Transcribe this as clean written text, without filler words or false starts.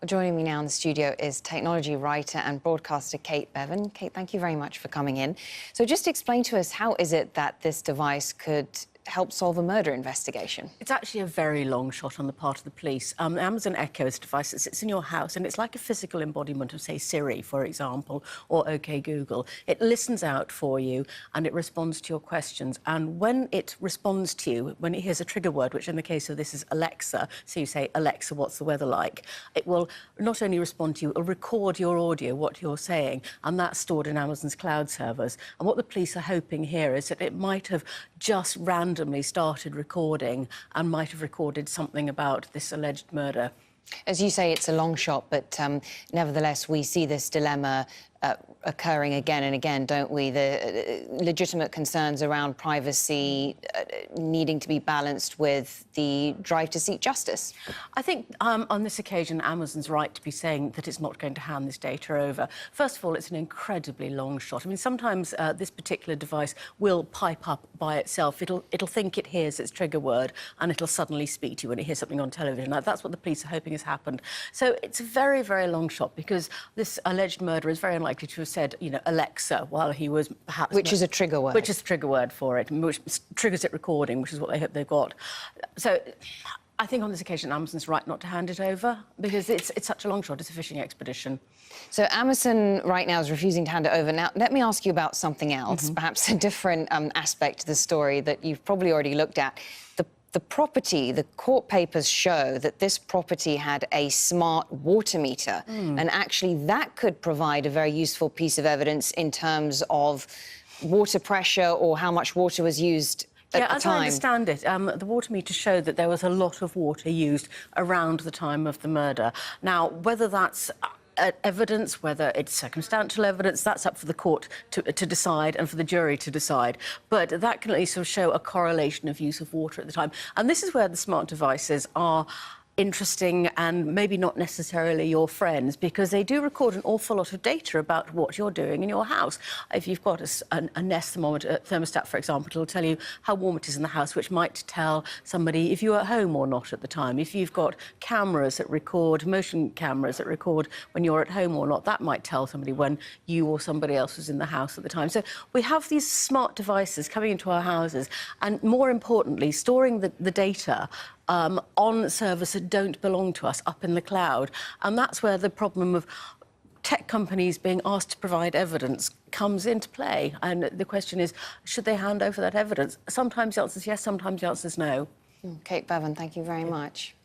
Well, joining me now in the studio is technology writer and broadcaster Kate Bevan. Kate, thank you very much for coming in. So just explain to us, how is it that this device could help solve a murder investigation? It's actually a very long shot on the part of the police. The Amazon Echo is a device that sits in your house, and it's like a physical embodiment of, say, Siri, for example, or OK Google. It listens out for you and it responds to your questions. And when it responds to you, when it hears a trigger word, which in the case of this is Alexa, so you say, Alexa, what's the weather like? It will not only respond to you, it will record your audio, what you're saying, and that's stored in Amazon's cloud servers. And what the police are hoping here is that it might have just randomly started recording and might have recorded something about this alleged murder. As you say, it's a long shot, but nevertheless, we see this dilemma occurring again and again, don't we? The legitimate concerns around privacy needing to be balanced with the drive to seek justice. I think on this occasion, Amazon's right to be saying that it's not going to hand this data over. First of all, it's an incredibly long shot. I mean, sometimes this particular device will pipe up by itself. It'll think it hears its trigger word and it'll suddenly speak to you when it hears something on television. Now, that's what the police are hoping has happened. So it's a very, very long shot, because this alleged murderer is very unlikely to have said, you know, Alexa, while he was perhaps... Which is a trigger word. Which is a trigger word for it, which triggers it recording, which is what they hope they've got. So I think on this occasion, Amazon's right not to hand it over, because it's such a long shot. It's a fishing expedition. So Amazon right now is refusing to hand it over. Now, let me ask you about something else, perhaps a different aspect to the story that you've probably already looked at. The property, the court papers show that this property had a smart water meter, and actually that could provide a very useful piece of evidence in terms of water pressure or how much water was used at the time. As I understand it, the water meter showed that there was a lot of water used around the time of the murder. Now, whether that's evidence, whether it's circumstantial evidence, that's up for the court to decide and for the jury to decide. But that can at least sort of show a correlation of use of water at the time. And this is where the smart devices are interesting and maybe not necessarily your friends, because they do record an awful lot of data about what you're doing in your house. If you've got a Nest thermometer, thermostat, for example, it'll tell you how warm it is in the house, which might tell somebody if you're at home or not at the time. If you've got cameras that record, motion cameras that record when you're at home or not, that might tell somebody when you or somebody else was in the house at the time. So we have these smart devices coming into our houses and, more importantly, storing the data on servers that don't belong to us up in the cloud. And that's where the problem of tech companies being asked to provide evidence comes into play. And the question is, should they hand over that evidence? Sometimes the answer is yes, sometimes the answer is no. Kate Bevan, thank you very much.